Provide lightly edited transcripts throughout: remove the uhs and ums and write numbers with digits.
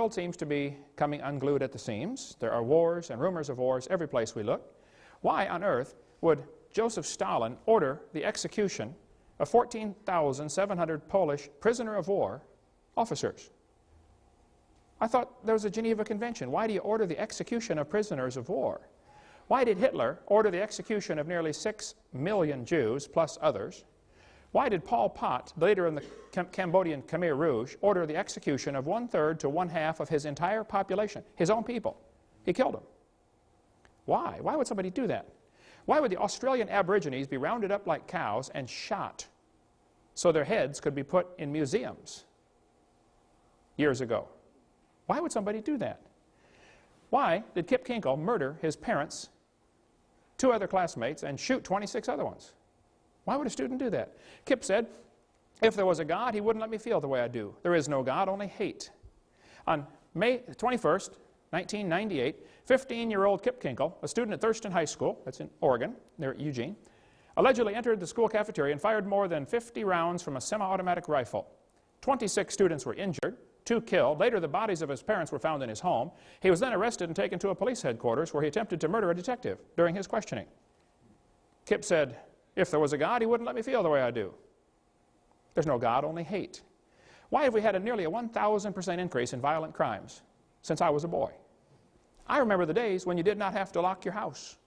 world seems to be coming unglued at the seams. There are wars and rumors of wars every place we look. Why on earth would Joseph Stalin order the execution of 14,700 Polish prisoner of war officers? I thought there was a Geneva Convention. Why do you order the execution of prisoners of war? Why did Hitler order the execution of nearly 6 million Jews, plus others? Why did Pol Pot, the leader in the Cambodian Khmer Rouge, order the execution of 1/3 to 1/2 of his entire population, his own people? He killed them. Why? Why would somebody do that? Why would the Australian Aborigines be rounded up like cows and shot so their heads could be put in museums years ago? Why would somebody do that? Why did Kip Kinkle murder his parents, 2 other classmates, and shoot 26 other ones? Why would a student do that? Kip said, if there was a God, he wouldn't let me feel the way I do. There is no God, only hate. On May 21st, 1998, 15-year-old Kip Kinkle, a student at Thurston High School, that's in Oregon, near Eugene, allegedly entered the school cafeteria and fired more than 50 rounds from a semi-automatic rifle. 26 students were injured, 2 killed. Later, the bodies of his parents were found in his home. He was then arrested and taken to a police headquarters where he attempted to murder a detective during his questioning. Kip said, if there was a God, he wouldn't let me feel the way I do. There's no God, only hate. Why have we had nearly a 1,000% increase in violent crimes since I was a boy? I remember the days when you did not have to lock your house.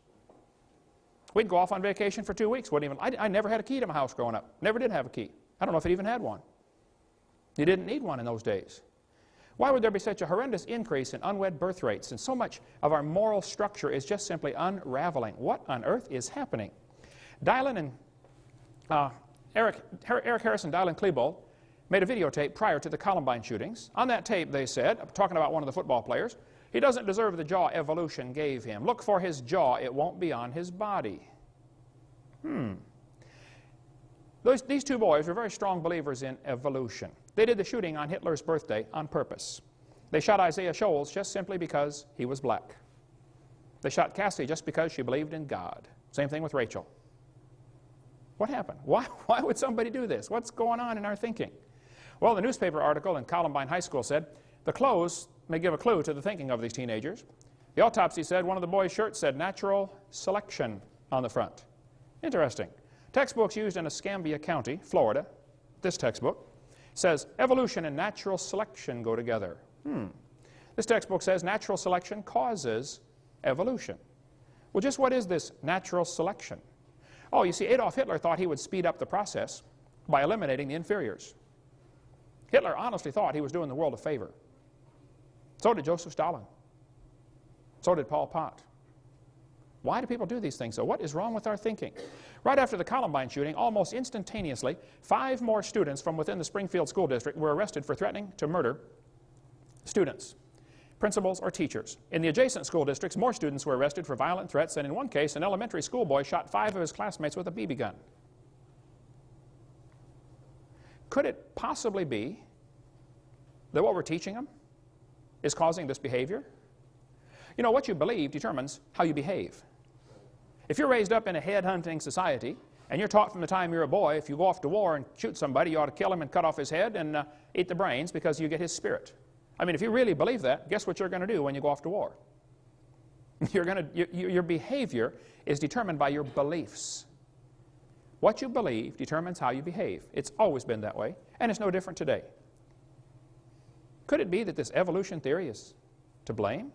We'd go off on vacation for 2 weeks. I never had a key to my house growing up. Never did have a key. I don't know if it even had one. You didn't need one in those days. Why would there be such a horrendous increase in unwed birth rates? And so much of our moral structure is just simply unraveling. What on earth is happening? Dylan and Eric Harris and Dylan Klebold made a videotape prior to the Columbine shootings. On that tape, they said, talking about one of the football players, he doesn't deserve the jaw evolution gave him. Look for his jaw, it won't be on his body. These 2 boys were very strong believers in evolution. They did the shooting on Hitler's birthday on purpose. They shot Isaiah Shoals just simply because he was black. They shot Cassie just because she believed in God. Same thing with Rachel. What happened? Why would somebody do this? What's going on in our thinking? Well, the newspaper article in Columbine High School said, the clothes may give a clue to the thinking of these teenagers. The autopsy said one of the boys' shirts said natural selection on the front. Interesting. Textbooks used in Escambia County, Florida, this textbook, says evolution and natural selection go together. This textbook says natural selection causes evolution. Well, just what is this natural selection? Oh, you see, Adolf Hitler thought he would speed up the process by eliminating the inferiors. Hitler honestly thought he was doing the world a favor. So did Joseph Stalin. So did Pol Pot. Why do people do these things? So what is wrong with our thinking? Right after the Columbine shooting, almost instantaneously, 5 more students from within the Springfield School District were arrested for threatening to murder students, principals, or teachers. In the adjacent school districts, more students were arrested for violent threats, and in one case, an elementary school boy shot 5 of his classmates with a BB gun. Could it possibly be that what we're teaching them is causing this behavior? You know, what you believe determines how you behave. If you're raised up in a head-hunting society, and you're taught from the time you're a boy, if you go off to war and shoot somebody, you ought to kill him and cut off his head and eat the brains because you get his spirit. I mean, if you really believe that, guess what you're going to do when you go off to war? Your behavior is determined by your beliefs. What you believe determines how you behave. It's always been that way, and it's no different today. Could it be that this evolution theory is to blame?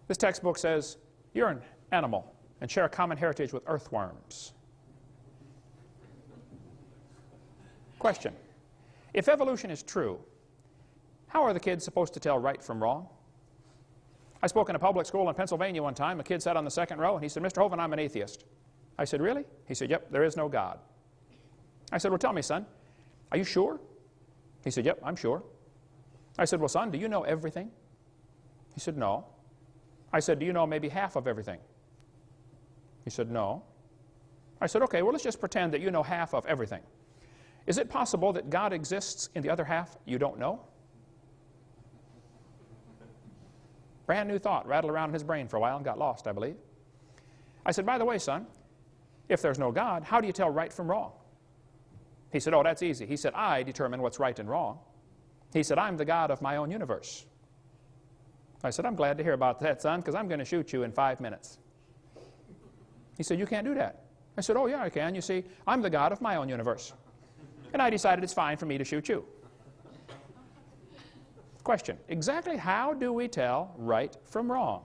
This textbook says you're an animal and share a common heritage with earthworms. Question: if evolution is true, how are the kids supposed to tell right from wrong? I spoke in a public school in Pennsylvania one time. A kid sat on the second row and he said, Mr. Hovind, I'm an atheist. I said, really? He said, yep, there is no God. I said, well, tell me, son, are you sure? He said, yep, I'm sure. I said, well, son, do you know everything? He said, no. I said, do you know maybe half of everything? He said, no. I said, okay, well, let's just pretend that you know half of everything. Is it possible that God exists in the other half you don't know? Brand new thought rattled around in his brain for a while and got lost, I believe. I said, by the way, son, if there's no God, how do you tell right from wrong? He said, oh, that's easy. He said, I determine what's right and wrong. He said, I'm the God of my own universe. I said, I'm glad to hear about that, son, because I'm going to shoot you in 5 minutes. He said, you can't do that. I said, oh, yeah, I can. You see, I'm the God of my own universe. And I decided it's fine for me to shoot you. Question, exactly how do we tell right from wrong?